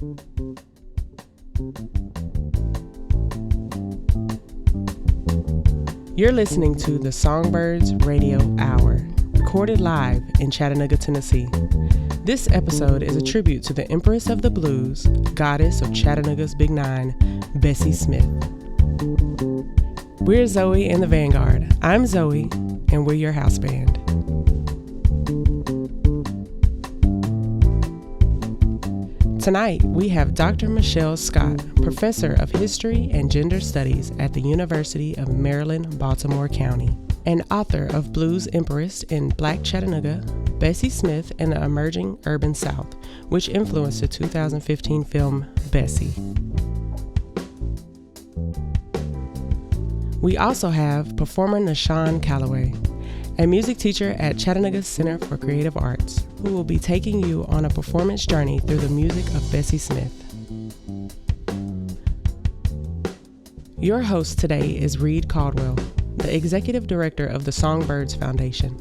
You're listening to the Songbirds Radio Hour, recorded live in Chattanooga, Tennessee. This episode is a tribute to the Empress of the Blues, goddess of Chattanooga's Big Nine, Bessie Smith. We're Zoe and the Vanguard. I'm Zoe, and we're your house band. Tonight, we have Dr. Michelle Scott, Professor of History and Gender Studies at the University of Maryland, Baltimore County, and author of Blues Empress in Black Chattanooga, Bessie Smith and the Emerging Urban South, which influenced the 2015 film Bessie. We also have performer Neshawn Calloway, a music teacher at Chattanooga Center for Creative Arts, who will be taking you on a performance journey through the music of Bessie Smith. Your host today is Reed Caldwell, the Executive Director of the Songbirds Foundation.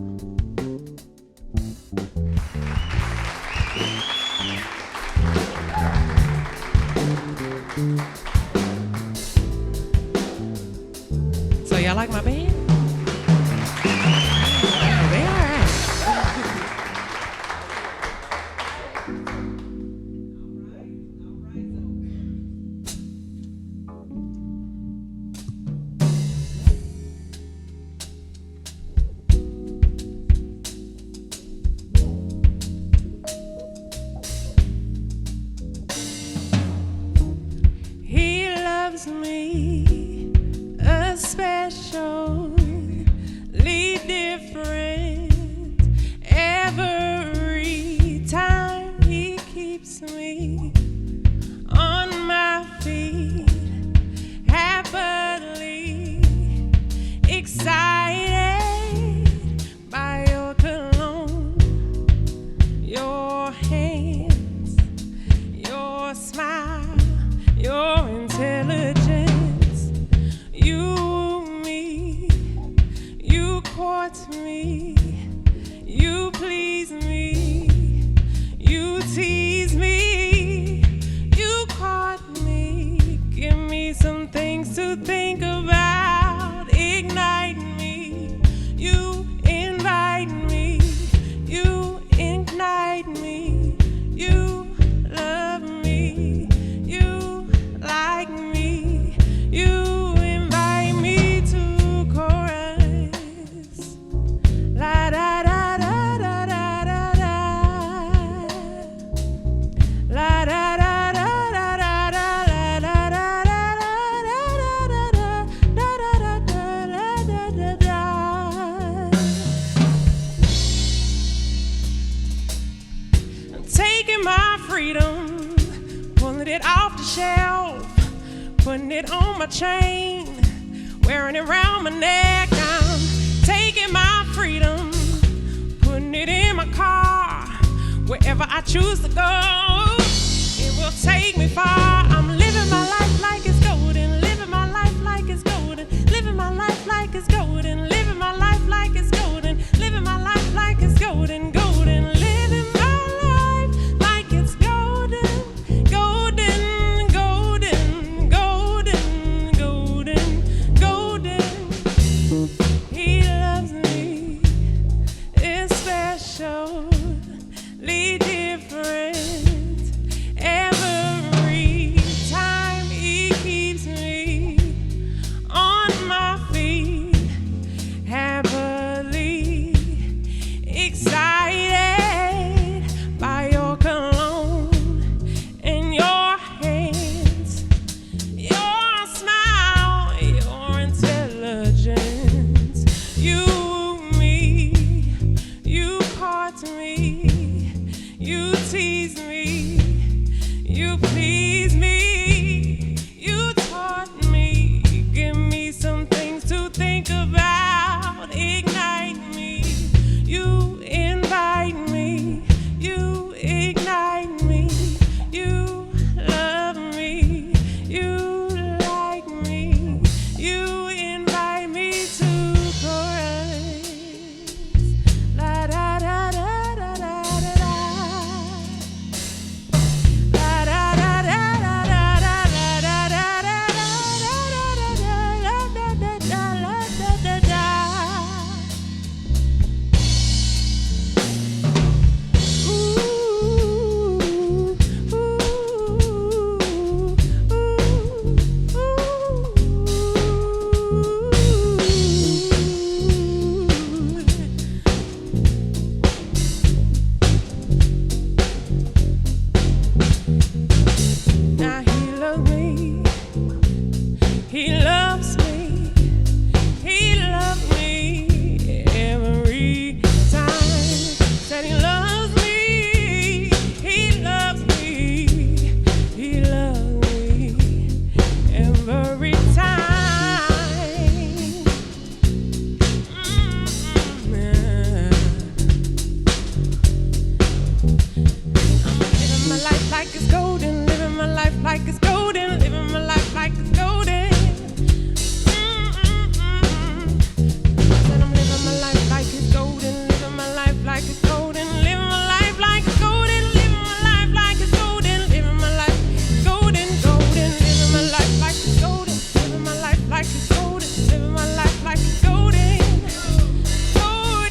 So y'all like my band? Me especially different every time he keeps me on my feet, happily excited by your cologne, your hands, your smile, your intelligence. Me, you please me, you tease me, you caught me, give me some things to think about, ignite me, you invite me, you ignite me, you love me, you like me, you invite me to chorus. La da da da da da da da. La da da da da da da da da da da. I'm taking my freedom, pulling it off the shelf, putting it on my chain, wearing it around my neck. I'm taking my freedom, putting it in my car, wherever I choose to go, it will take me far. I'm living my life like it's golden, living my life like it's golden, living my life like it's golden, living my life like it's golden, living my life like it's golden, golden, living my life like it's golden, golden, golden, golden, golden, golden. He loves me especially different life like it's golden, living my life like it's golden. Said I'm living my life like it's golden, living my life like it's golden, living my life like it's golden, living my life like it's golden, living my life golden, golden, living my life like it's golden, living my life like it's golden, living my life like it's golden, golden.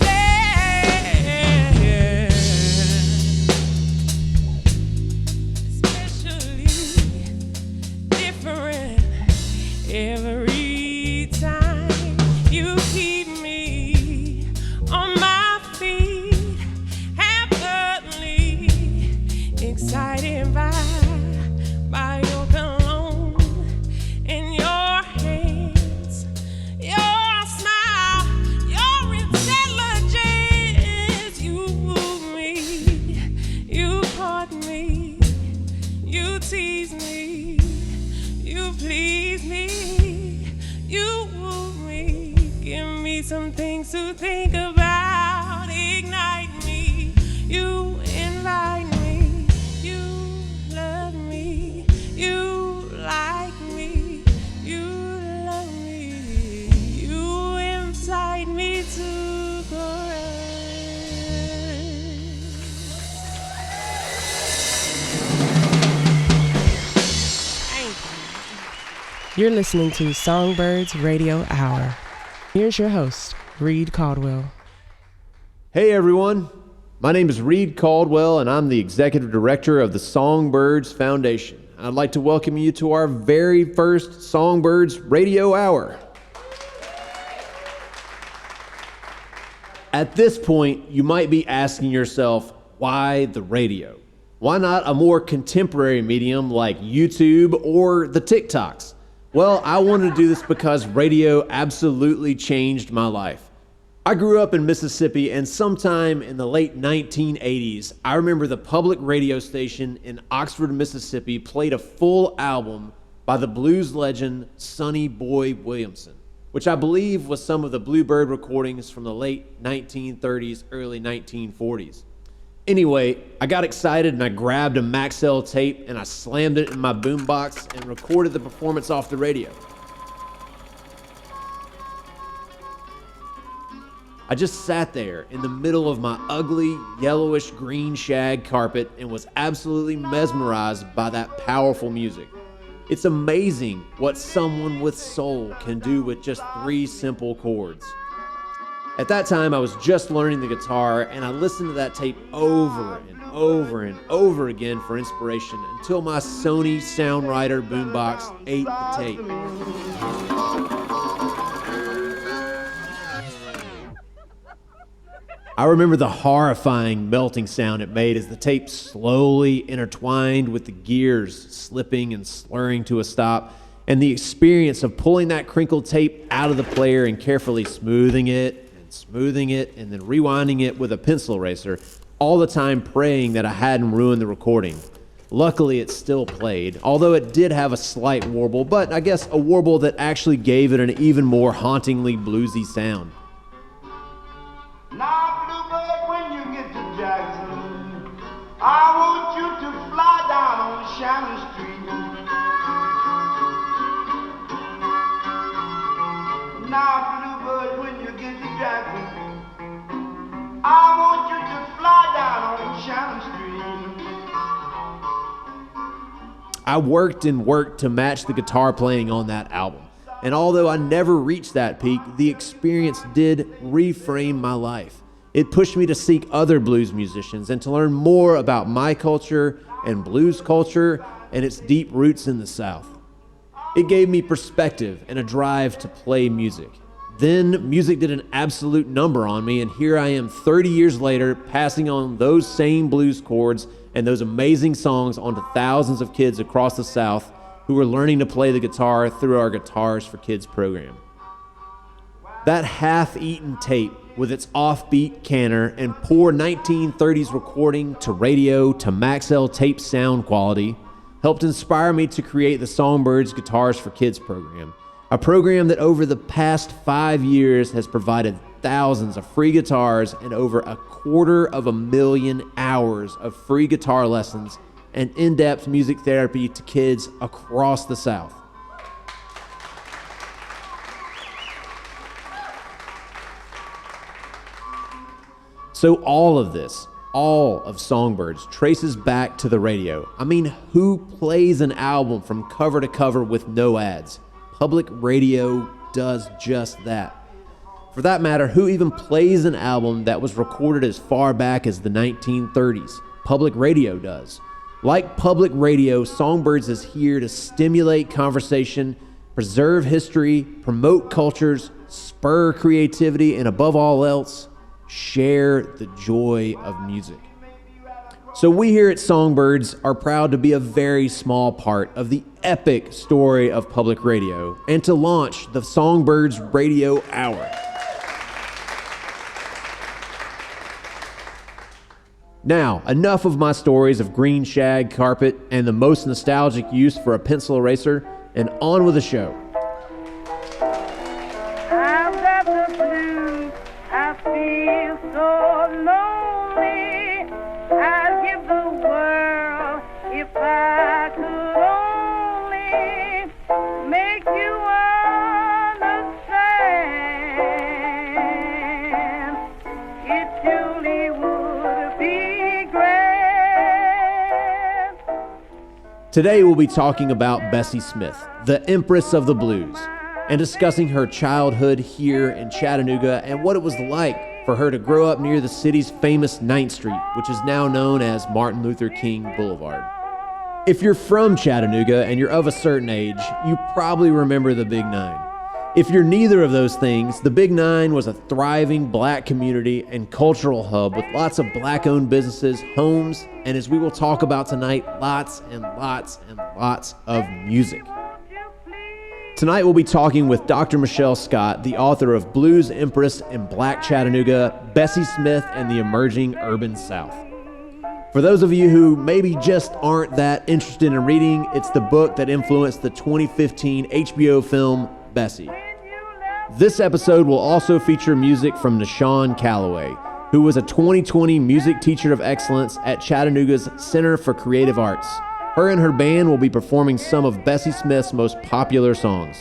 Especially different every time you keep me on my feet, happily excited by your cologne in your hands, your smile, your intelligence. You woo me, you caught me, you tease me, you please me, you woo me, give me some things to think about, ignite me, you invite me, you love me, you like me, you love me, you incite me to chorus. Thank you. You're listening to Songbirds Radio Hour. Here's your host, Reed Caldwell. Hey everyone, my name is Reed Caldwell and I'm the Executive Director of the Songbirds Foundation. I'd like to welcome you to our very first Songbirds Radio Hour. At this point, you might be asking yourself, why the radio? Why not a more contemporary medium like YouTube or the TikToks? Well, I wanted to do this because radio absolutely changed my life. I grew up in Mississippi, and sometime in the late 1980s, I remember the public radio station in Oxford, Mississippi played a full album by the blues legend Sonny Boy Williamson, which I believe was some of the Bluebird recordings from the late 1930s, early 1940s. Anyway, I got excited and I grabbed a Maxell tape and I slammed it in my boombox and recorded the performance off the radio. I just sat there in the middle of my ugly, yellowish green shag carpet and was absolutely mesmerized by that powerful music. It's amazing what someone with soul can do with just 3 simple chords. At that time, I was just learning the guitar, and I listened to that tape over and over and over again for inspiration until my Sony Soundwriter boombox ate the tape. I remember the horrifying melting sound it made as the tape slowly intertwined with the gears slipping and slurring to a stop, and the experience of pulling that crinkled tape out of the player and carefully smoothing it and then rewinding it with a pencil eraser, all the time praying that I hadn't ruined the recording. Luckily, it still played, although it did have a slight warble, but I guess a warble that actually gave it an even more hauntingly bluesy sound. Now, Bluebird, when you get to Jackson, I want you to fly down on Shannon Street. Now, Bluebird, when you get to Jackson, I want you to fly down on Shannon Street. I worked and worked to match the guitar playing on that album. And although I never reached that peak, the experience did reframe my life. It pushed me to seek other blues musicians and to learn more about my culture and blues culture and its deep roots in the South. It gave me perspective and a drive to play music. Then music did an absolute number on me, and here I am 30 years later passing on those same blues chords and those amazing songs onto thousands of kids across the South who are learning to play the guitar through our Guitars for Kids program. That half-eaten tape with its offbeat canner and poor 1930s recording to radio to Maxell tape sound quality helped inspire me to create the Songbirds Guitars for Kids program, a program that over the past 5 years has provided thousands of free guitars and over 250,000 hours of free guitar lessons and in-depth music therapy to kids across the South. So all of this, all of Songbirds, traces back to the radio. I mean, who plays an album from cover to cover with no ads? Public radio does just that. For that matter, who even plays an album that was recorded as far back as the 1930s? Public radio does. Like public radio, Songbirds is here to stimulate conversation, preserve history, promote cultures, spur creativity, and above all else, share the joy of music. So we here at Songbirds are proud to be a very small part of the epic story of public radio and to launch the Songbirds Radio Hour. Now, enough of my stories of green shag carpet and the most nostalgic use for a pencil eraser, and on with the show. I've got the blues, I feel so lonely. I'd give the world if I could only make you understand. It truly would be grand. Today we'll be talking about Bessie Smith, the Empress of the Blues, and discussing her childhood here in Chattanooga and what it was like for her to grow up near the city's famous 9th Street, which is now known as Martin Luther King Boulevard. If you're from Chattanooga and you're of a certain age, you probably remember the Big Nine. If you're neither of those things, the Big Nine was a thriving black community and cultural hub with lots of black-owned businesses, homes, and as we will talk about tonight, lots and lots and lots of music. Tonight we'll be talking with Dr. Michelle Scott, the author of Blues, Empress, and Black Chattanooga, Bessie Smith, and the Emerging Urban South. For those of you who maybe just aren't that interested in reading, it's the book that influenced the 2015 HBO film, Bessie. This episode will also feature music from Neshawn Calloway, who was a 2020 Music Teacher of Excellence at Chattanooga's Center for Creative Arts. Her and her band will be performing some of Bessie Smith's most popular songs.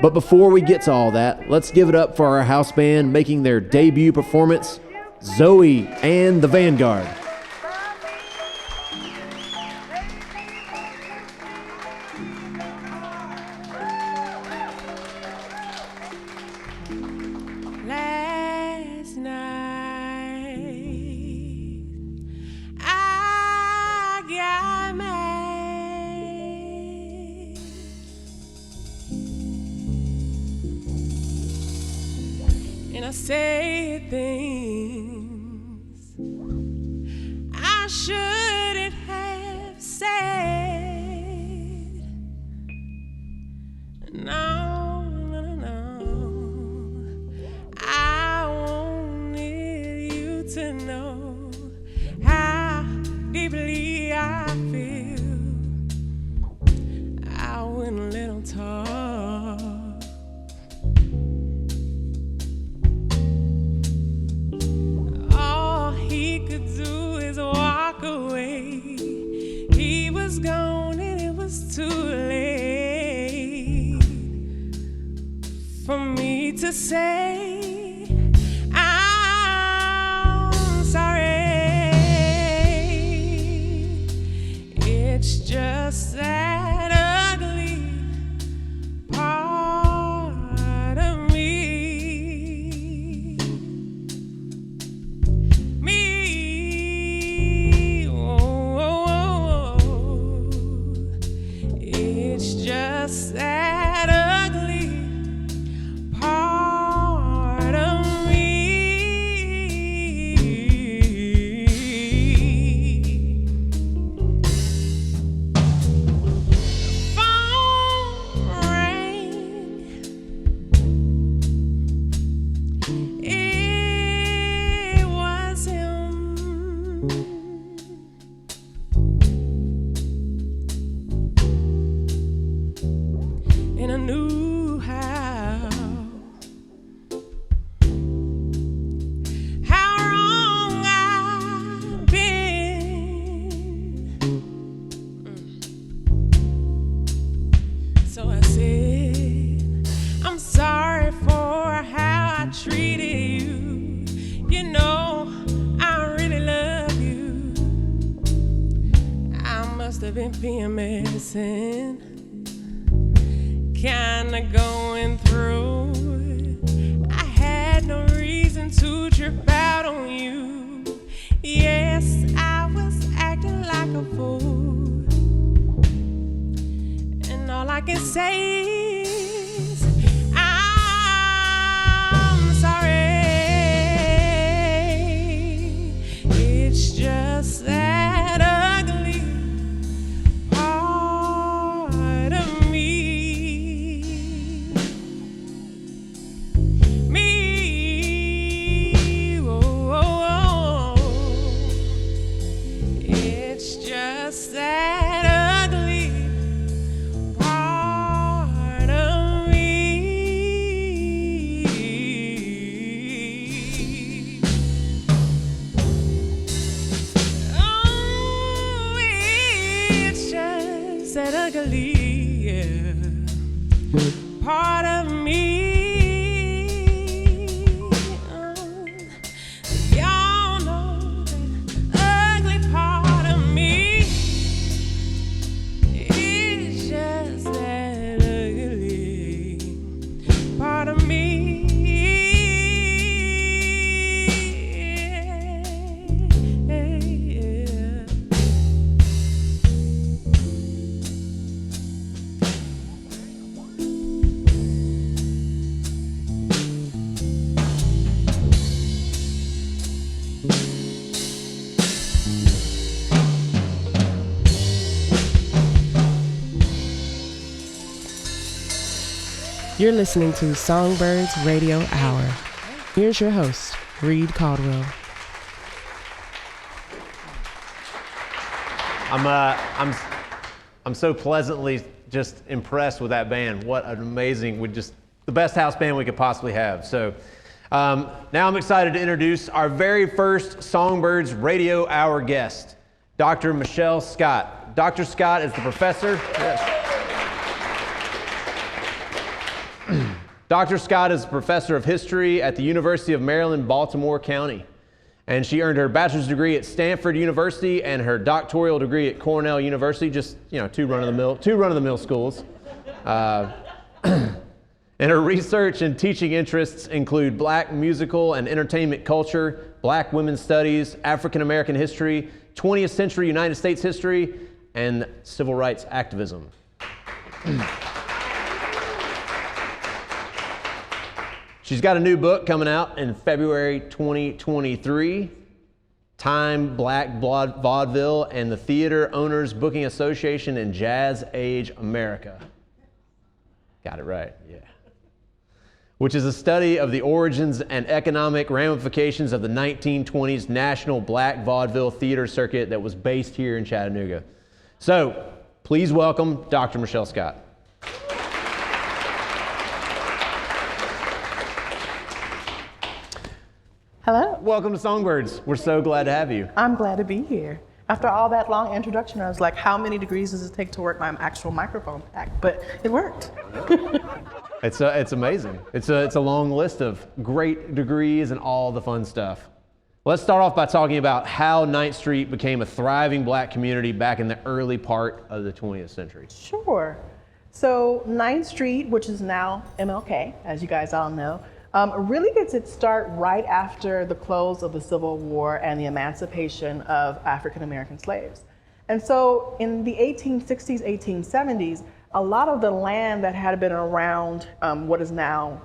But before we get to all that, let's give it up for our house band making their debut performance, Zoe and the Vanguard. Last night I got mad, and I said things I shouldn't have said. No, no, no, no. I wanted you to know how deeply I feel. I wouldn't let him talk. All he could do is walk away. He was gone and it was too late for me to say I'm sorry. It's just that ugly part of me. It's just that ugly part must have been PMSing, kinda going through. I had no reason to trip out on you. Yes, I was acting like a fool, and all I can say is I'm sorry. It's just that ugly part of me. It's just that ugly part of me. Oh, it's just that ugly, yeah, part of me. Y'all know that ugly part of me. It's just that ugly part of me. You're listening to Songbirds Radio Hour. Here's your host, Reed Caldwell. I'm so pleasantly just impressed with that band. What an amazing, the best house band we could possibly have. So now I'm excited to introduce our very first Songbirds Radio Hour guest, Dr. Michelle Scott. Dr. Scott is the professor. Yes. Dr. Scott is a professor of history at the University of Maryland, Baltimore County. And she earned her bachelor's degree at Stanford University and her doctoral degree at Cornell University, just, two run-of-the-mill schools. And her research and teaching interests include Black musical and entertainment culture, Black women's studies, African American history, 20th century United States history, and civil rights activism. She's got a new book coming out in February 2023, Time, Black Vaudeville, and the Theater Owners Booking Association in Jazz Age America. Got it right, yeah. Which is a study of the origins and economic ramifications of the 1920s National Black Vaudeville Theater Circuit that was based here in Chattanooga. So, please welcome Dr. Michelle Scott. Hello. Welcome to Songbirds. We're so glad to have you. I'm glad to be here. After all that long introduction, I was like, how many degrees does it take to work my actual microphone pack? But it worked. It's amazing. It's a long list of great degrees and all the fun stuff. Let's start off by talking about how 9th Street became a thriving Black community back in the early part of the 20th century. Sure. So 9th Street, which is now MLK, as you guys all know, really gets its start right after the close of the Civil War and the emancipation of African American slaves. And so in the 1860s, 1870s, a lot of the land that had been around what is now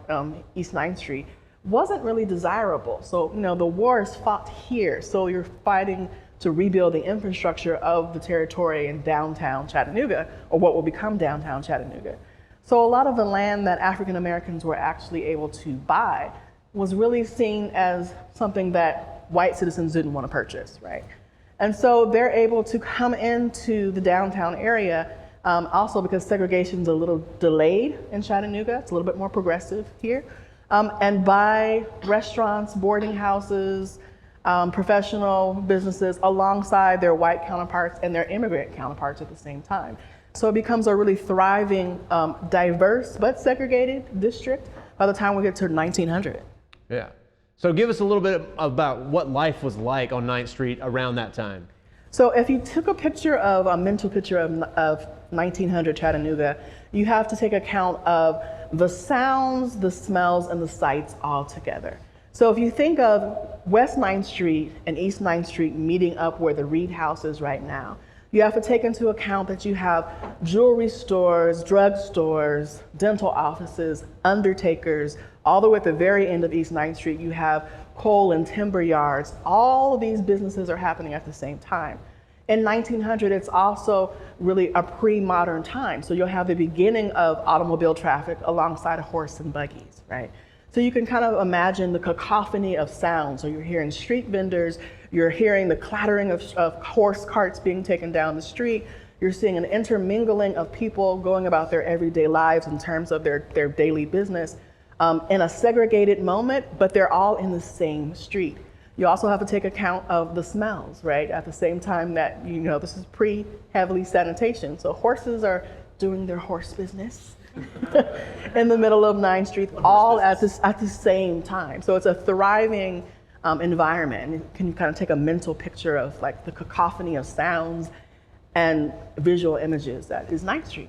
East 9th Street wasn't really desirable. So, the war is fought here. So you're fighting to rebuild the infrastructure of the territory in downtown Chattanooga, or what will become downtown Chattanooga. So a lot of the land that African Americans were actually able to buy was really seen as something that white citizens didn't want to purchase, right? And so they're able to come into the downtown area, also because segregation's a little delayed in Chattanooga. It's a little bit more progressive here. And buy restaurants, boarding houses, professional businesses alongside their white counterparts and their immigrant counterparts at the same time. So it becomes a really thriving, diverse but segregated district by the time we get to 1900. Yeah. So give us a little bit about what life was like on 9th Street around that time. So if you took a mental picture of 1900 Chattanooga, you have to take account of the sounds, the smells, and the sights all together. So if you think of West 9th Street and East 9th Street meeting up where the Reed House is right now, you have to take into account that you have jewelry stores, drug stores, dental offices, undertakers. All the way at the very end of East 9th Street, you have coal and timber yards. All of these businesses are happening at the same time. In 1900, it's also really a pre-modern time. So you'll have the beginning of automobile traffic alongside horse and buggies, right? So you can kind of imagine the cacophony of sounds. So you're hearing street vendors, you're hearing the clattering of horse carts being taken down the street. You're seeing an intermingling of people going about their everyday lives in terms of their daily business in a segregated moment, but they're all in the same street. You also have to take account of the smells, right? At the same time that, this is pre-heavily sanitation. So horses are doing their horse business in the middle of 9th Street, all at the same time. So it's a thriving environment. And can you kind of take a mental picture of like the cacophony of sounds and visual images that is 9th Street.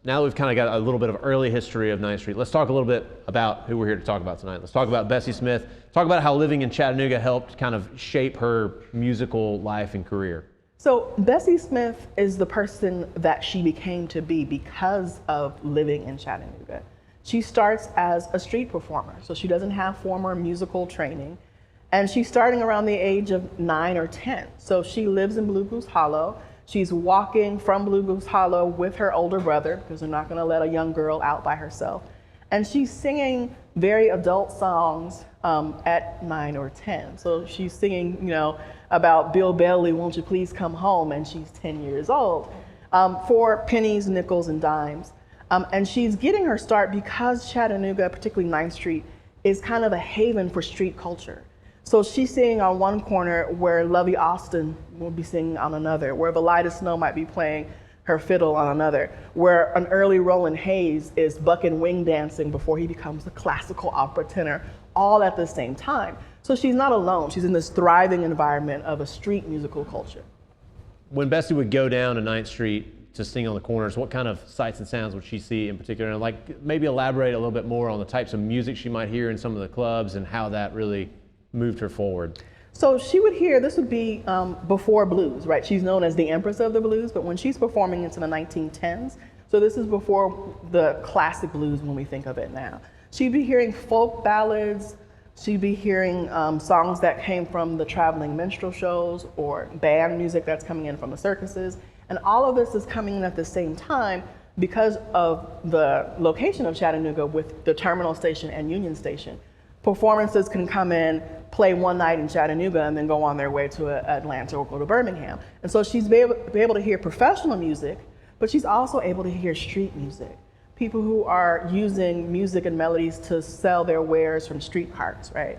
Now we've kind of got a little bit of early history of 9th Street. Let's talk a little bit about who we're here to talk about tonight. Let's talk about Bessie Smith. Talk about how living in Chattanooga helped kind of shape her musical life and career. So Bessie Smith is the person that she became to be because of living in Chattanooga. She starts as a street performer, so she doesn't have formal musical training. And she's starting around the age of 9 or 10. So she lives in Blue Goose Hollow. She's walking from Blue Goose Hollow with her older brother, because they're not gonna let a young girl out by herself. And she's singing very adult songs at 9 or 10. So she's singing, about Bill Bailey, won't you please come home? And she's 10 years old, for pennies, nickels, and dimes. And she's getting her start because Chattanooga, particularly 9th Street, is kind of a haven for street culture. So she's singing on one corner where Lovey Austin will be singing on another, where Valida Snow might be playing her fiddle on another, where an early Roland Hayes is buck and wing dancing before he becomes a classical opera tenor, all at the same time. So she's not alone. She's in this thriving environment of a street musical culture. When Bessie would go down to 9th Street to sing on the corners, what kind of sights and sounds would she see in particular? And maybe elaborate a little bit more on the types of music she might hear in some of the clubs and how that really moved her forward. So she would hear, this would be before blues, right? She's known as the Empress of the blues, but when she's performing into the 1910s, so this is before the classic blues when we think of it now. She'd be hearing folk ballads, she'd be hearing songs that came from the traveling minstrel shows or band music that's coming in from the circuses. And all of this is coming in at the same time because of the location of Chattanooga with the Terminal Station and Union Station. Performances can come in, play one night in Chattanooga, and then go on their way to Atlanta or go to Birmingham. And so she's be able to hear professional music, but she's also able to hear street music. People who are using music and melodies to sell their wares from street carts, right?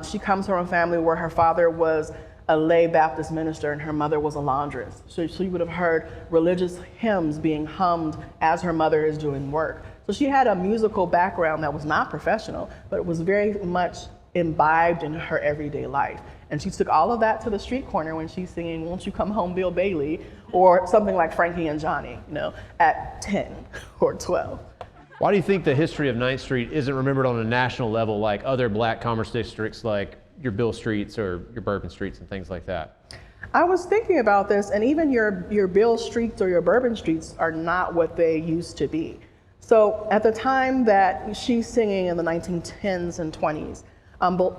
She comes from a family where her father was a lay Baptist minister and her mother was a laundress. So she would have heard religious hymns being hummed as her mother is doing work. So she had a musical background that was not professional, but it was very much imbibed in her everyday life. And she took all of that to the street corner when she's singing, Won't You Come Home, Bill Bailey, or something like Frankie and Johnny, at 10 or 12. Why do you think the history of 9th Street isn't remembered on a national level like other black commerce districts like your Bill Streets or your Bourbon Streets and things like that? I was thinking about this, and even your Bill Streets or your Bourbon Streets are not what they used to be. So at the time that she's singing in the 1910s and 20s,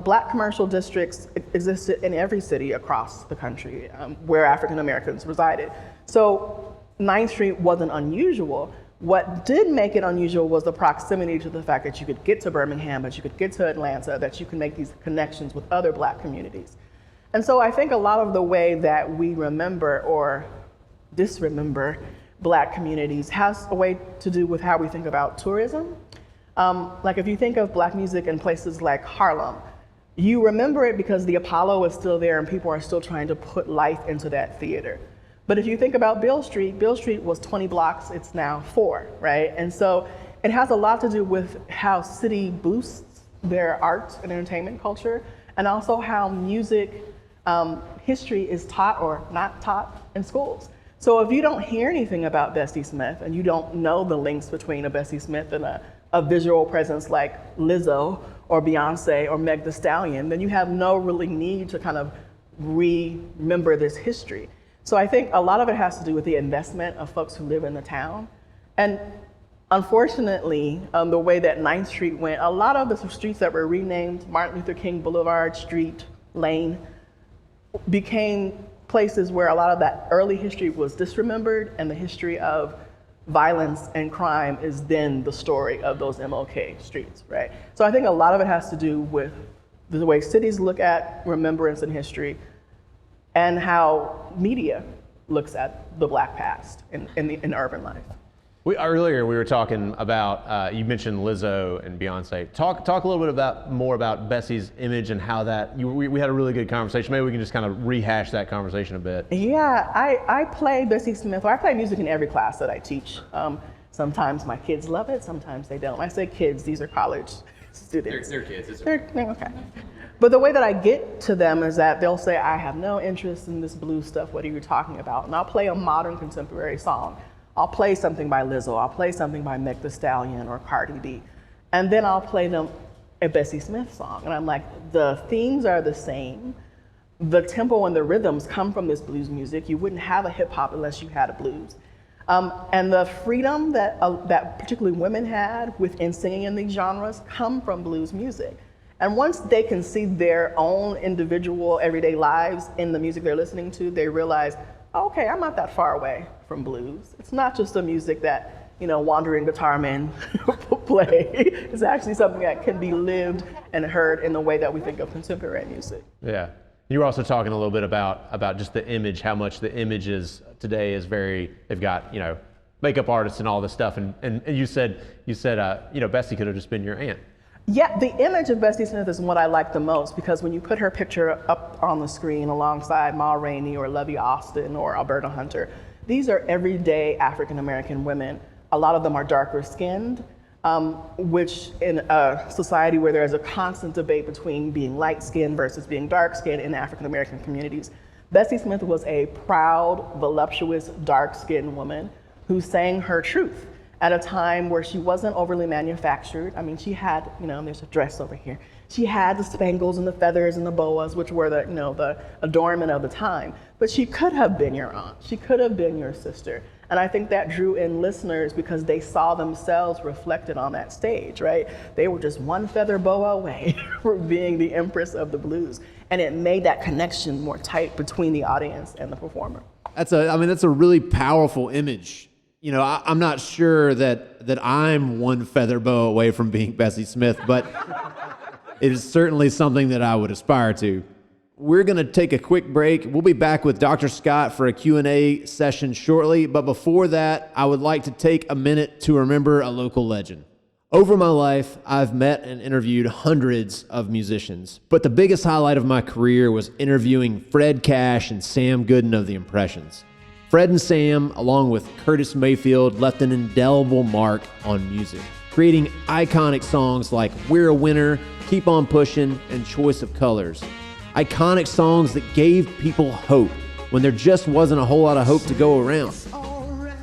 black commercial districts existed in every city across the country where African Americans resided. So 9th Street wasn't unusual. What did make it unusual was the proximity to the fact that you could get to Birmingham, but you could get to Atlanta, that you can make these connections with other black communities. And so I think a lot of the way that we remember or disremember black communities has a way to do with how we think about tourism. Like if you think of black music in places like Harlem, you remember it because the Apollo is still there and people are still trying to put life into that theater. But if you think about Bill Street was 20 blocks, it's now 4, right? And so it has a lot to do with how city boosts their art and entertainment culture, and also how music history is taught or not taught in schools. So if you don't hear anything about Bessie Smith and you don't know the links between a Bessie Smith and a visual presence like Lizzo or Beyonce or Meg Thee Stallion, then you have no really need to kind of remember this history. So I think a lot of it has to do with the investment of folks who live in the town. And unfortunately, the way that 9th Street went, a lot of the streets that were renamed Martin Luther King Boulevard, Street, Lane, became places where a lot of that early history was disremembered, and the history of violence and crime is then the story of those MLK streets, right? So I think a lot of it has to do with the way cities look at remembrance and history and how media looks at the Black past in urban life. Earlier we were talking about, you mentioned Lizzo and Beyonce. Talk a little bit more about Bessie's image and how that, we had a really good conversation. Maybe we can just kind of rehash that conversation a bit. Yeah, I play Bessie Smith, or I play music in every class that I teach. Sometimes my kids love it, sometimes they don't. I say kids, these are college students. They're kids. They're okay. But the way that I get to them is that they'll say, I have no interest in this blues stuff, what are you talking about? And I'll play a modern contemporary song. I'll play something by Lizzo, I'll play something by Meg Thee Stallion or Cardi B, and then I'll play them a Bessie Smith song. And I'm like, the themes are the same. The tempo and the rhythms come from this blues music. You wouldn't have a hip hop unless you had a blues. And the freedom that particularly women had within singing in these genres come from blues music. And once they can see their own individual everyday lives in the music they're listening to, they realize, okay, I'm not that far away from blues. It's not just a music that, wandering guitar men play. It's actually something that can be lived and heard in the way that we think of contemporary music. Yeah. You were also talking a little bit about just the image, how much the image is today is they've got, makeup artists and all this stuff. And you said, Bessie could have just been your aunt. Yeah, the image of Bessie Smith is what I like the most, because when you put her picture up on the screen alongside Ma Rainey or Lovey Austin or Alberta Hunter, these are everyday African-American women. A lot of them are darker skinned, which in a society where there's a constant debate between being light skinned versus being dark skinned in African-American communities, Bessie Smith was a proud, voluptuous, dark skinned woman who sang her truth at a time where she wasn't overly manufactured. I mean, she had, there's a dress over here. She had the spangles and the feathers and the boas, which were the adornment of the time. But she could have been your aunt. She could have been your sister. And I think that drew in listeners because they saw themselves reflected on that stage, right? They were just one feather boa away from being the Empress of the blues. And it made that connection more tight between the audience and the performer. That's a really powerful image. I'm not sure that I'm one feather boa away from being Bessie Smith, but it is certainly something that I would aspire to. We're going to take a quick break. We'll be back with Dr. Scott for a Q&A session shortly, but before that, I would like to take a minute to remember a local legend. Over my life, I've met and interviewed hundreds of musicians, but the biggest highlight of my career was interviewing Fred Cash and Sam Gooden of the Impressions. Fred and Sam, along with Curtis Mayfield, left an indelible mark on music, creating iconic songs like We're a Winner, Keep on Pushing, and Choice of Colors. Iconic songs that gave people hope when there just wasn't a whole lot of hope to go around.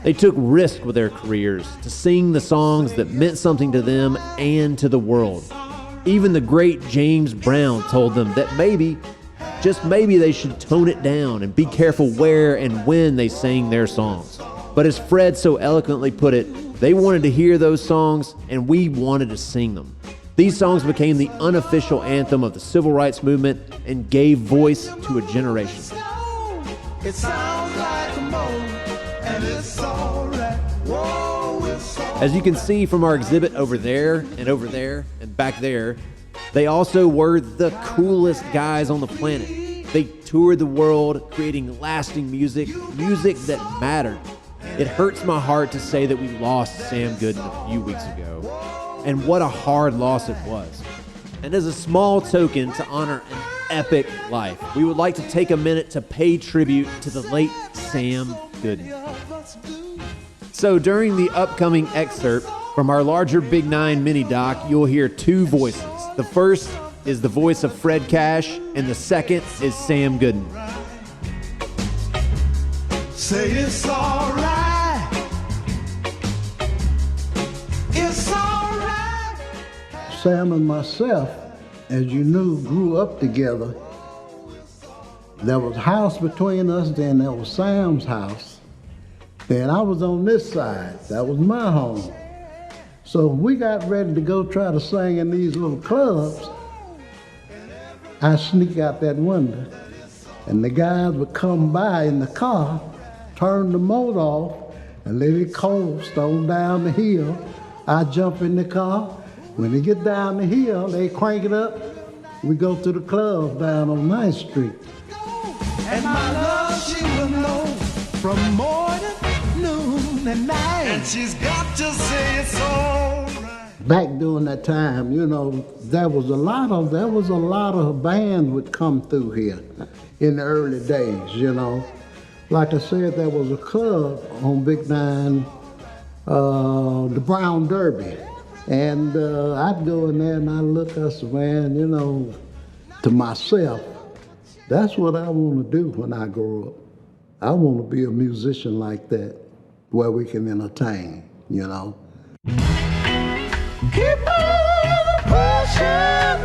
They took risks with their careers to sing the songs that meant something to them and to the world. Even the great James Brown told them that maybe, just maybe, they should tone it down and be careful where and when they sang their songs. But as Fred so eloquently put it, they wanted to hear those songs and we wanted to sing them. These songs became the unofficial anthem of the civil rights movement and gave voice to a generation. It sounds like a moan, and it's all right. Whoa, it's all As you can see from our exhibit over there and back there, they also were the coolest guys on the planet. They toured the world creating lasting music that mattered. It hurts my heart to say that we lost Sam Gooden a few weeks ago. And what a hard loss it was. And as a small token to honor an epic life, we would like to take a minute to pay tribute to the late Sam Gooden. So during the upcoming excerpt from our larger Big 9 mini doc, you'll hear two voices. The first is the voice of Fred Cash, and the second is Sam Gooden. Say it's all right. It's all right. Sam and myself, as you knew, grew up together. There was a house between us, then there was Sam's house. Then I was on this side. That was my home. So we got ready to go try to sing in these little clubs. I sneak out that window, and the guys would come by in the car, turn the motor off, and let it coast on down the hill. I jump in the car. When they get down the hill, they crank it up. We go to the club down on 9th Street. And my love, she will know from morning, noon, and night. And she's got to say it's all right. Back during that time, you know, there was a lot of bands would come through here in the early days, you know. Like I said, there was a club on Big 9, the Brown Derby. And I'd go in there and I'd look us, man, you know, to myself, that's what I want to do when I grow up. I want to be a musician like that, where we can entertain, you know. Keep on pushing.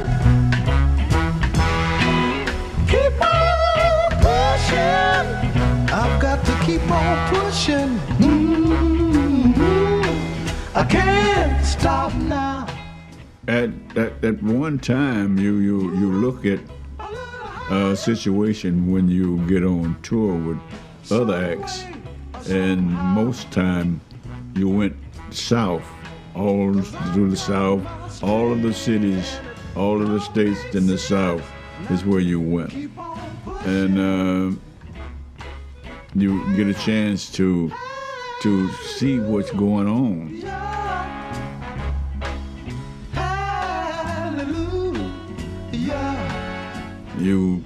Keep on pushing. I've got to keep on pushing. I can't stop now. At one time, you look at a situation when you get on tour with other acts, and most time you went south, all through the south, all of the cities, all of the states in the south is where you went, and you get a chance to see what's going on. You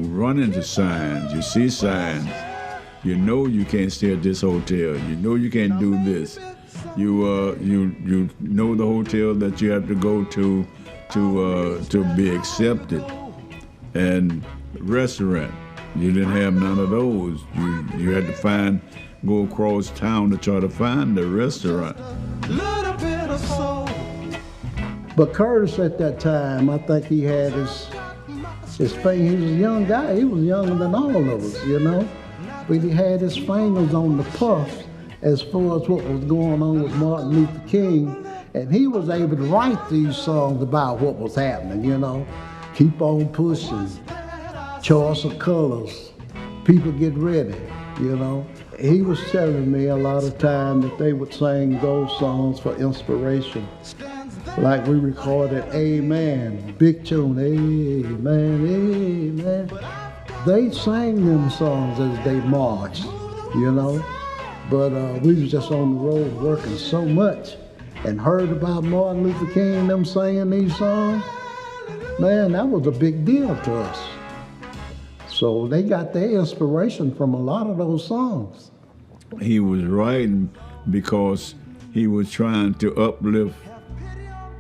run into signs, you see signs, you know you can't stay at this hotel, you know you can't do this. You know the hotel that you have to go to be accepted. And restaurant, you didn't have none of those. You had to go across town to try to find the restaurant. Little bit of soul. But Curtis at that time, I think he had his thing. He was a young guy. He was younger than all of us, you know. But he had his fingers on the pulse as far as what was going on with Martin Luther King. And he was able to write these songs about what was happening, you know. Keep on pushing, choice of colors, people get ready, you know. He was telling me a lot of time that they would sing those songs for inspiration. Like we recorded Amen, big tune, Amen, Amen. They sang them songs as they marched, you know. But we was just on the road working so much and heard about Martin Luther King, them singing these songs. Man, that was a big deal to us. So they got their inspiration from a lot of those songs. He was writing because he was trying to uplift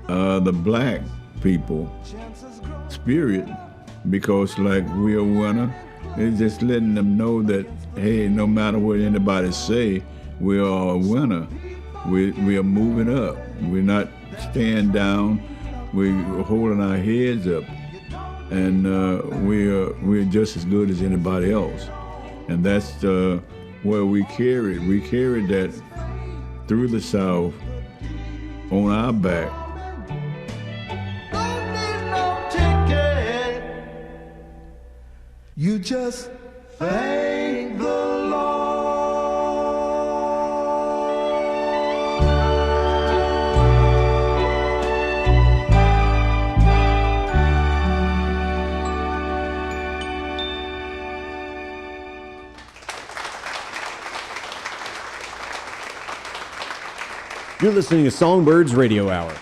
the black people spirit, because like we are winner, it's just letting them know that, hey, no matter what anybody say, we are a winner. We are moving up. We're not staying down. We're holding our heads up, and we're just as good as anybody else. And that's where we carried. We carried that through the South on our back. Don't need no ticket. You just thank the Lord. You're listening to Songbirds Radio Hour.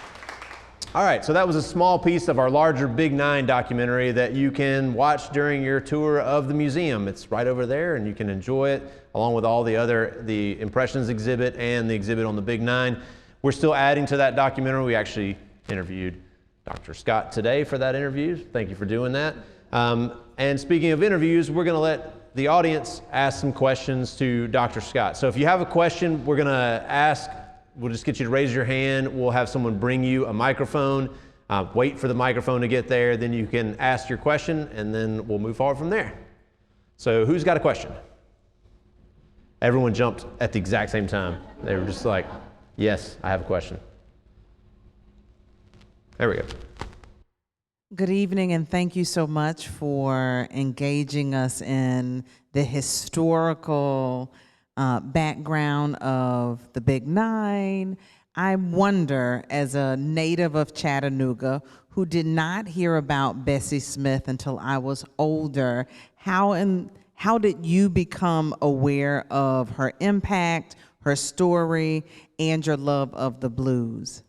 All right, so that was a small piece of our larger Big 9 documentary that you can watch during your tour of the museum. It's right over there, and you can enjoy it along with all the Impressions exhibit and the exhibit on the Big 9. We're still adding to that documentary. We actually interviewed Dr. Scott today for that interview. Thank you for doing that. And speaking of interviews, we're going to let the audience ask some questions to Dr. Scott. So if you have a question, we're going to ask, we'll just get you to raise your hand. We'll have someone bring you a microphone. Wait for the microphone to get there. Then you can ask your question, and then we'll move forward from there. So who's got a question? Everyone jumped at the exact same time. They were just like, yes, I have a question. There we go. Good evening, and thank you so much for engaging us in the historical background of the Big Nine. I wonder, as a native of Chattanooga who did not hear about Bessie Smith until I was older, how did you become aware of her impact, her story, and your love of the blues?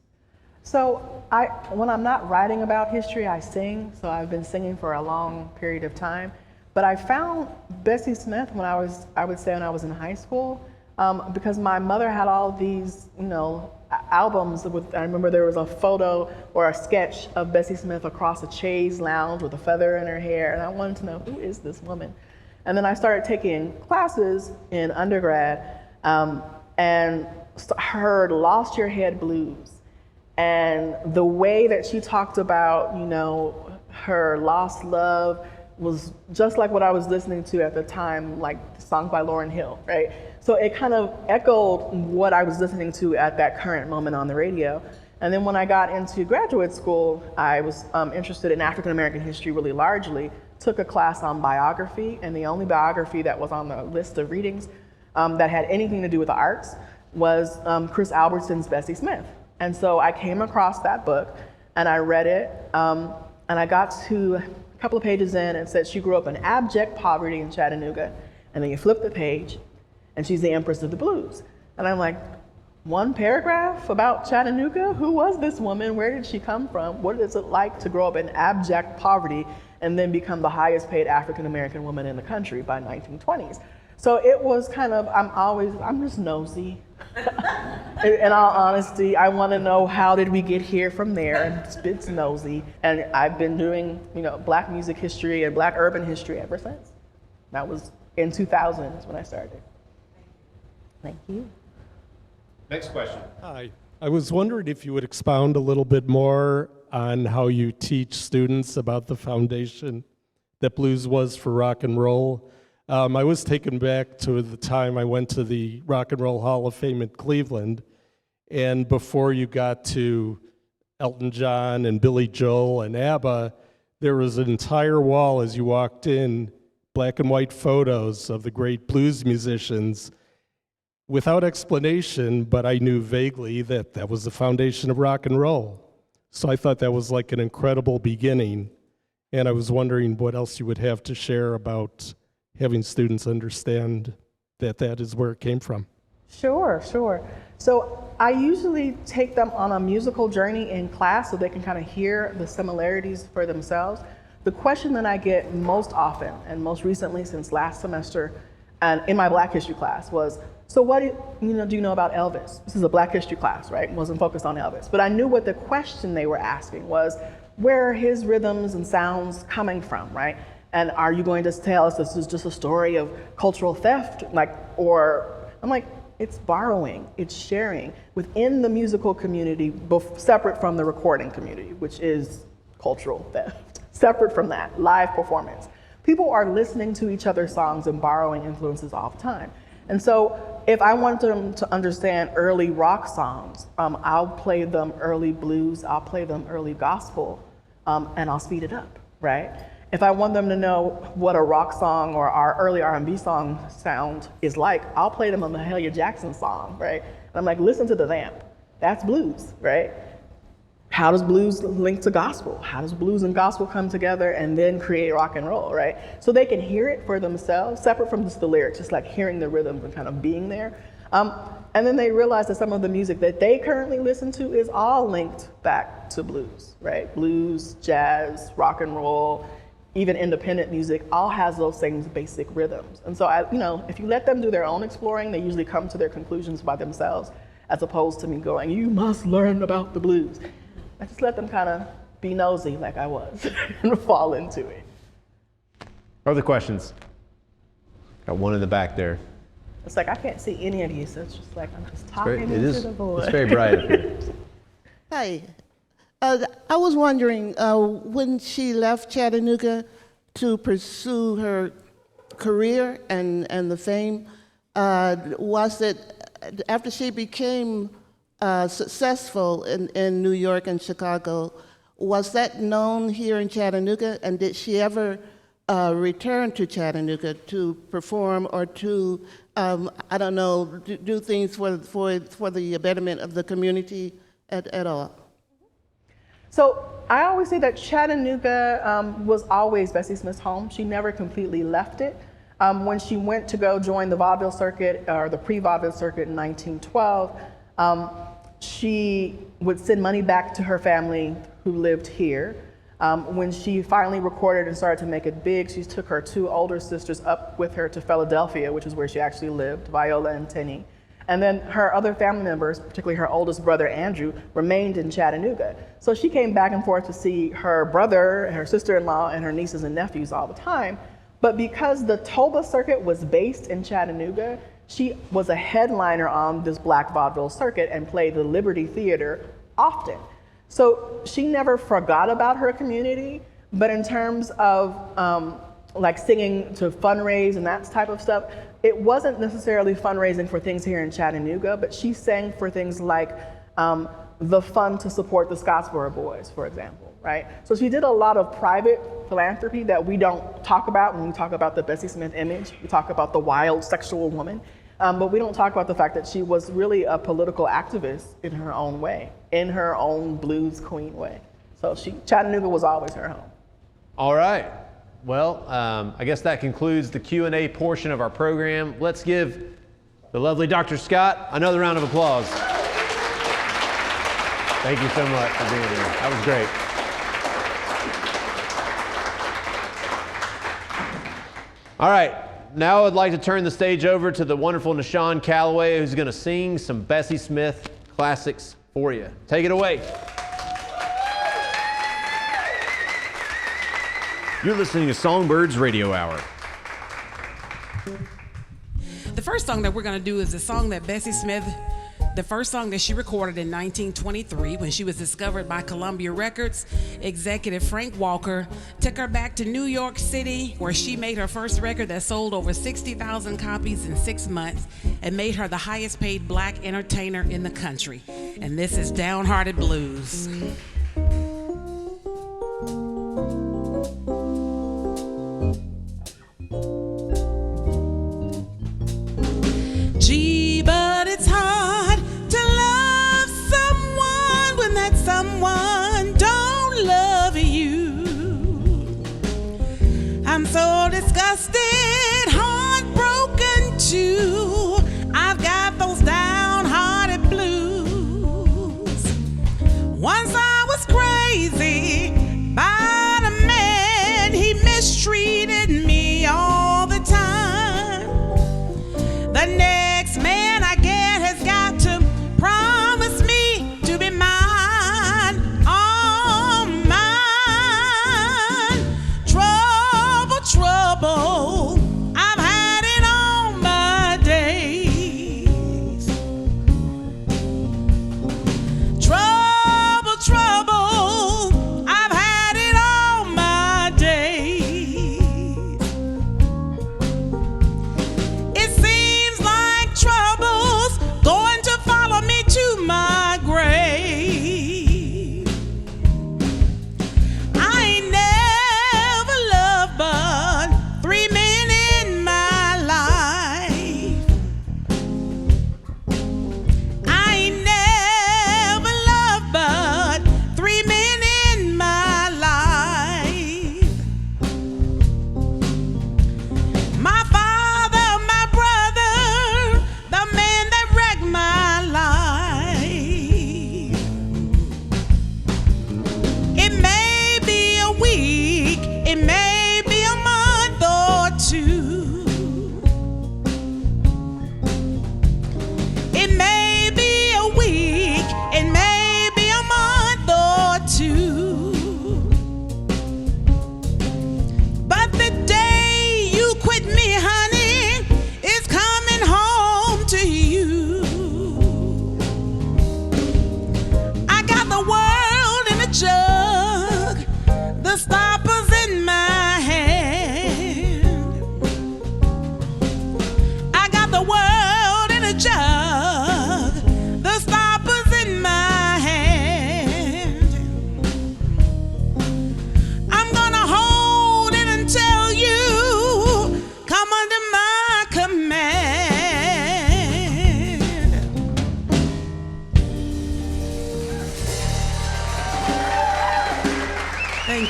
So when I'm not writing about history, I sing. So I've been singing for a long period of time. But I found Bessie Smith when I would say when I was in high school, because my mother had all these, albums I remember there was a photo or a sketch of Bessie Smith across a chaise lounge with a feather in her hair. And I wanted to know, who is this woman? And then I started taking classes in undergrad and heard Lost Your Head Blues. And the way that she talked about, her lost love was just like what I was listening to at the time, like songs by Lauryn Hill, right? So it kind of echoed what I was listening to at that current moment on the radio. And then when I got into graduate school, I was interested in African American history really largely, took a class on biography, and the only biography that was on the list of readings that had anything to do with the arts was Chris Albertson's Bessie Smith. And so I came across that book and I read it, and I got to a couple of pages in and said she grew up in abject poverty in Chattanooga. And then you flip the page and she's the Empress of the Blues. And I'm like, one paragraph about Chattanooga? Who was this woman? Where did she come from? What is it like to grow up in abject poverty and then become the highest paid African American woman in the country by 1920s? So it was kind of, I'm just nosy. In all honesty, I want to know, how did we get here from there? And it's nosy. And I've been doing, Black music history and Black urban history ever since. That was in 2000 when I started. Thank you. Next question. Hi. I was wondering if you would expound a little bit more on how you teach students about the foundation that blues was for rock and roll. I was taken back to the time I went to the Rock and Roll Hall of Fame in Cleveland, and before you got to Elton John and Billy Joel and ABBA, there was an entire wall as you walked in, black and white photos of the great blues musicians, without explanation, but I knew vaguely that that was the foundation of rock and roll. So I thought that was like an incredible beginning, and I was wondering what else you would have to share about having students understand that that is where it came from. Sure. So I usually take them on a musical journey in class so they can kind of hear the similarities for themselves. The question that I get most often, and most recently since last semester, and in my Black history class, was, so what do you know about Elvis? This is a Black history class, right? It wasn't focused on Elvis. But I knew what the question they were asking was, where are his rhythms and sounds coming from, right? And are you going to tell us this is just a story of cultural theft? I'm like, it's borrowing, it's sharing within the musical community, separate from the recording community, which is cultural theft. Separate from that, live performance. People are listening to each other's songs and borrowing influences all the time. And so if I want them to understand early rock songs, I'll play them early blues, I'll play them early gospel, and I'll speed it up, right? If I want them to know what a rock song or our early R&B song sound is like, I'll play them a Mahalia Jackson song, right? And I'm like, listen to the vamp. That's blues, right? How does blues link to gospel? How does blues and gospel come together and then create rock and roll, right? So they can hear it for themselves, separate from just the lyrics, just like hearing the rhythm and kind of being there. And then they realize that some of the music that they currently listen to is all linked back to blues, right? Blues, jazz, rock and roll, even independent music, all has those same basic rhythms. And so, if you let them do their own exploring, they usually come to their conclusions by themselves, as opposed to me going, you must learn about the blues. I just let them kind of be nosy like I was and fall into it. Other questions? Got one in the back there. It's like I can't see any of you, so it's just like I'm just talking into the void. It's very bright up here. Hi. I was wondering, when she left Chattanooga to pursue her career and the fame, was it after she became successful in New York and Chicago, was that known here in Chattanooga? And did she ever return to Chattanooga to perform or to, I don't know, do things for the betterment of the community at all? So I always say that Chattanooga was always Bessie Smith's home. She never completely left it. When she went to go join the vaudeville circuit, or the pre-vaudeville circuit in 1912, she would send money back to her family who lived here. When she finally recorded and started to make it big, she took her 2 older sisters up with her to Philadelphia, which is where she actually lived, Viola and Tenny. And then her other family members, particularly her oldest brother, Andrew, remained in Chattanooga. So she came back and forth to see her brother, her sister-in-law, and her nieces and nephews all the time. But because the Toba circuit was based in Chattanooga, she was a headliner on this Black vaudeville circuit and played the Liberty Theater often. So she never forgot about her community, but in terms of like singing to fundraise and that type of stuff, it wasn't necessarily fundraising for things here in Chattanooga, but she sang for things like the fund to support the Scottsboro Boys, for example, right? So she did a lot of private philanthropy that we don't talk about when we talk about the Bessie Smith image. We talk about the wild sexual woman, but we don't talk about the fact that she was really a political activist in her own way, in her own blues queen way. So Chattanooga was always her home. All right. Well, I guess that concludes the Q&A portion of our program. Let's give the lovely Dr. Scott another round of applause. Thank you so much for being here. That was great. All right, now I'd like to turn the stage over to the wonderful Neshawn Calloway, who's going to sing some Bessie Smith classics for you. Take it away. You're listening to Songbirds Radio Hour. The first song that we're going to do is a song that Bessie Smith, the first song that she recorded in 1923 when she was discovered by Columbia Records. Executive Frank Walker took her back to New York City, where she made her first record that sold over 60,000 copies in 6 months and made her the highest paid Black entertainer in the country. And this is Downhearted Blues. Gee, but it's hard to love someone when that someone don't love you. I'm so disgusted, heartbroken too. I've got those downhearted blues. Once I was crazy about a man, he mistreated me all the time. The next man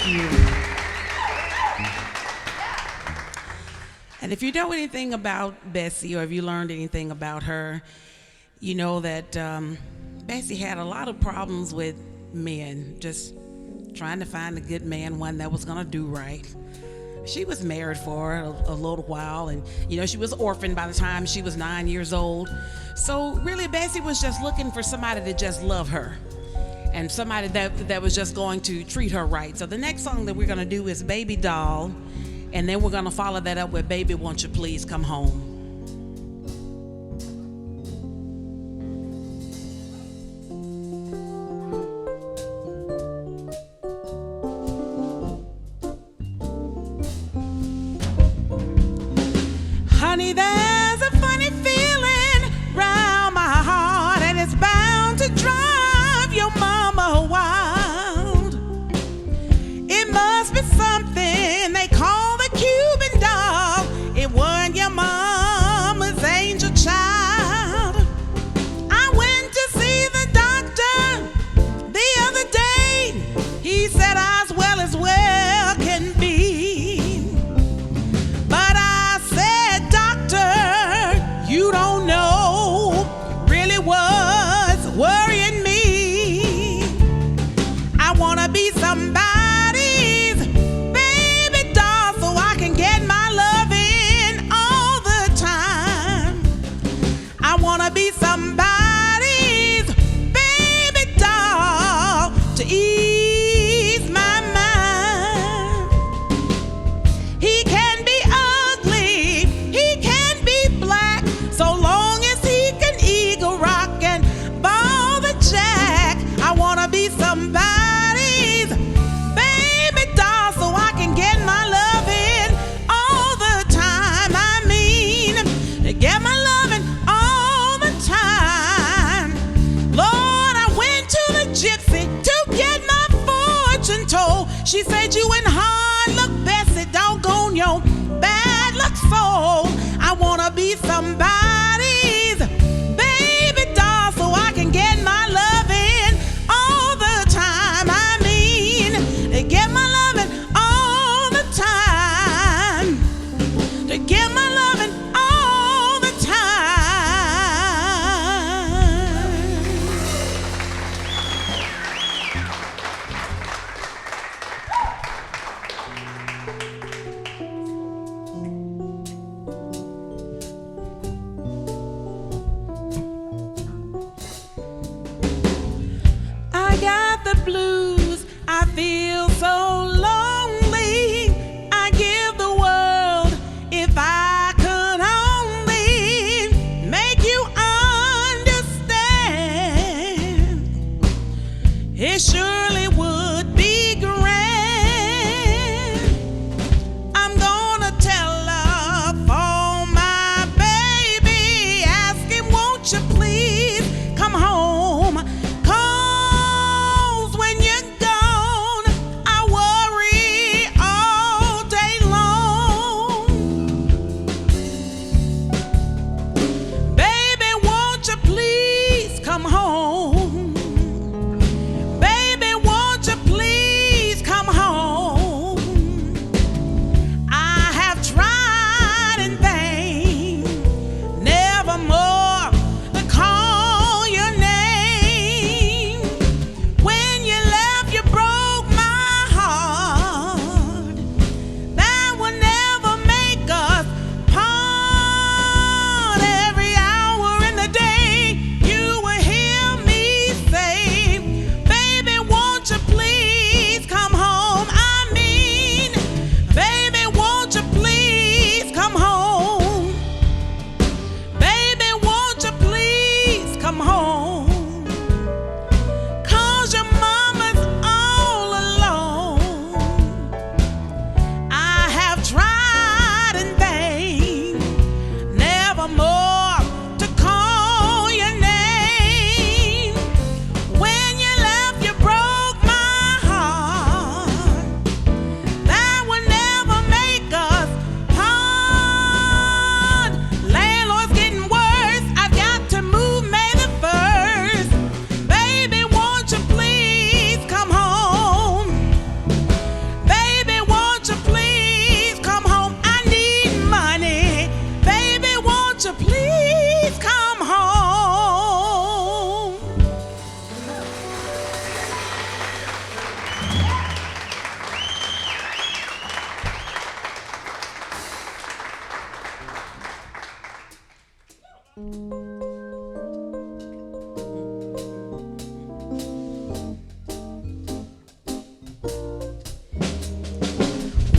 you. And if you know anything about Bessie, or if you learned anything about her, you know that Bessie had a lot of problems with men, just trying to find a good man, one that was gonna do right. She was married for a little while, and she was orphaned by the time she was 9 years old. So really, Bessie was just looking for somebody to just love her, and somebody that was just going to treat her right. So the next song that we're gonna do is Baby Doll, and then we're gonna follow that up with Baby Won't You Please Come Home. Honey, there's a funny feeling round my heart, and it's bound to drive your mama wild. It must be something they call the Cuban doll. It wasn't your mama's angel child. I went to see the doctor the other day. He said I as well can be. But I said, doctor, you don't know really what's worrying me. I wanna be somebody's baby doll so I can get my loving all the time. I wanna be somebody's baby doll to ease my mind. He can be ugly, he can be black, so long as he can eagle rock and ball the jack. I wanna be somebody's baby doll so I can get my loving all the time. I mean, get my loving all the time.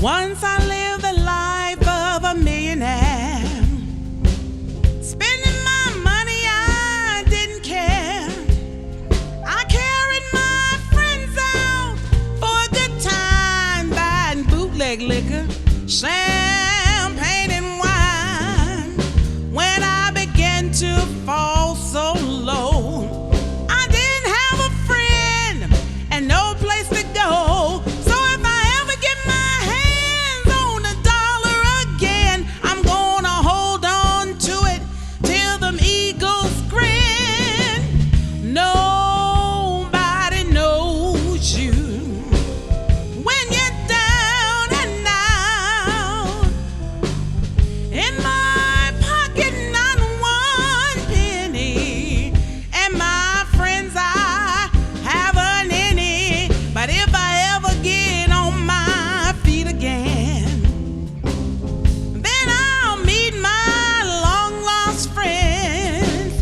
Once I lived the life of a millionaire, spending my money I didn't care. I carried my friends out for a good time, buying bootleg liquor, champagne and wine. When I began to fall so low, I didn't have a friend and no place to go. So if I ever get my hands on a dollar again, I'm gonna hold on to it till them eagles grin. Nobody knows you when you're down and out. In my pocket, not one penny, and my friends, I haven't any. But if I ever get on my feet again, then I'll meet my long lost friends.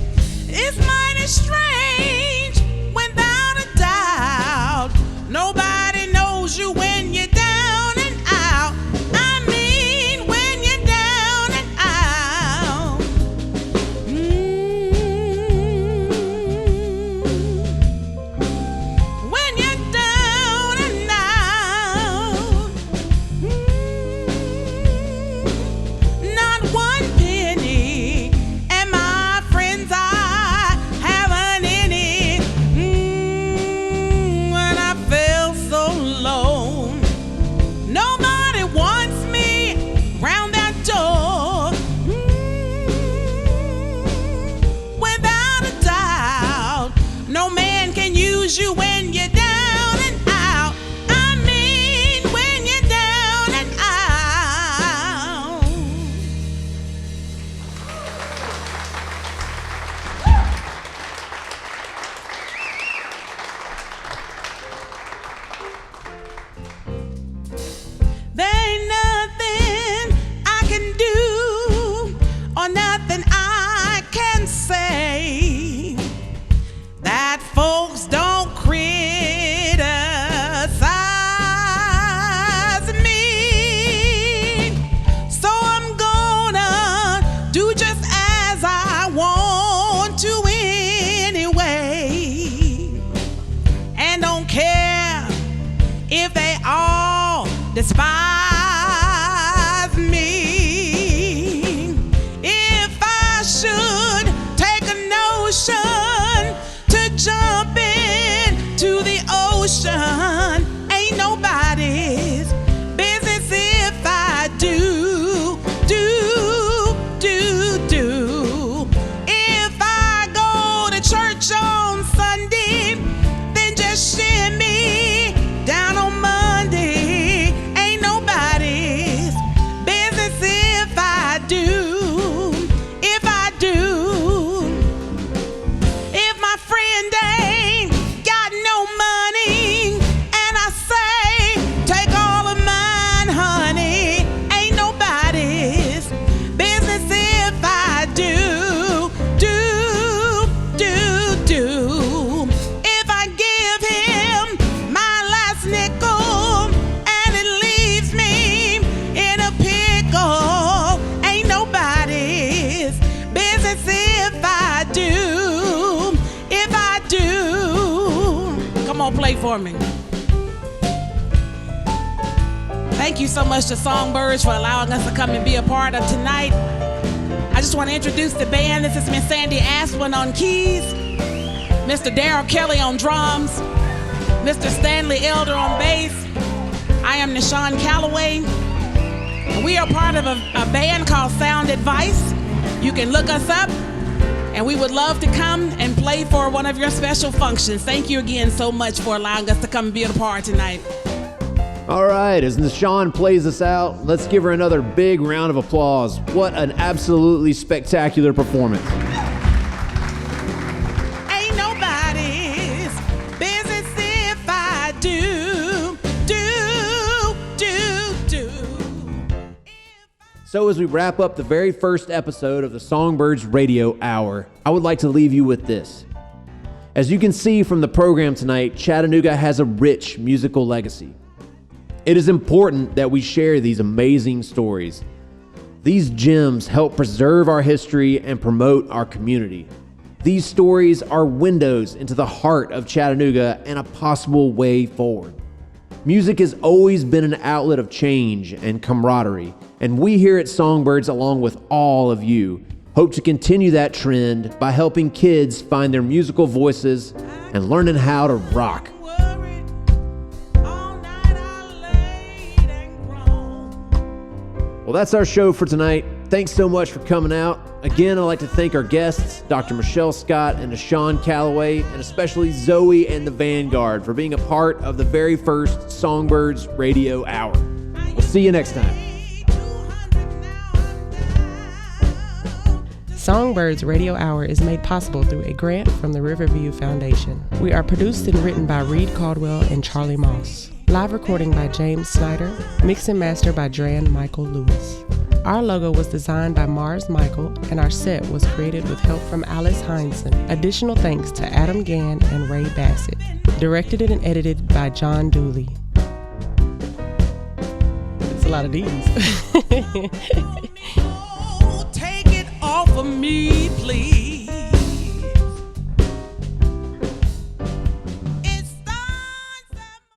It's mighty strange, without a doubt. Nobody knows you when you're down and out. I mean, when you're down and out. When you're down and out. Not one penny, and my friends, I haven't any. When I fell so low, nobody wants me round that door. Without a doubt, no man can use you when you're down and out. I mean, when you're down and out. There ain't nothing I can do or nothing I can say that folks don't criticize me. So I'm gonna do just as I want to anyway, and don't care if they all despise me. If I should take a notion to jump into the ocean, ain't nobody's business if I do. If I go to church on Sunday, then just shimmy down on Monday. Ain't nobody's business if I do. If I do. If my friend ain't got no money, and I say, take all of mine, honey, ain't nobody's business if I do. If I give him my last nickel and it leaves me in a pickle, ain't nobody's business if I do. If I do. Come on, play for me. Thank you so much to Songbirds for allowing us to come and be a part of tonight. I just want to introduce the band. This is Miss Sandy Asplin on keys, Mr. Darryl Kelly on drums, Mr. Stanley Elder on bass. I am Neshawn Calloway. We are part of a band called Sound Advice. You can look us up, and we would love to come and play for one of your special functions. Thank you again so much for allowing us to come and be a part tonight. All right, as Neshawn plays us out, let's give her another big round of applause. What an absolutely spectacular performance. Ain't nobody's business if I do. So as we wrap up the very first episode of the Songbirds Radio Hour, I would like to leave you with this. As you can see from the program tonight, Chattanooga has a rich musical legacy. It is important that we share these amazing stories. These gems help preserve our history and promote our community. These stories are windows into the heart of Chattanooga and a possible way forward. Music has always been an outlet of change and camaraderie, and we here at Songbirds, along with all of you, hope to continue that trend by helping kids find their musical voices and learning how to rock. Well, that's our show for tonight. Thanks so much for coming out. Again, I'd like to thank our guests, Dr. Michelle Scott and Neshawn Calloway, and especially Zoe and the Vanguard for being a part of the very first Songbirds Radio Hour. We'll see you next time. Songbirds Radio Hour is made possible through a grant from the Riverview Foundation. We are produced and written by Reed Caldwell and Charlie Moss. Live recording by James Snyder. Mix and master by Dran Michael Lewis. Our logo was designed by Mars Michael, and our set was created with help from Alice Heinsohn. Additional thanks to Adam Gann and Ray Bassett. Directed and edited by John Dooley. It's a lot of D's. Take it off of me, please.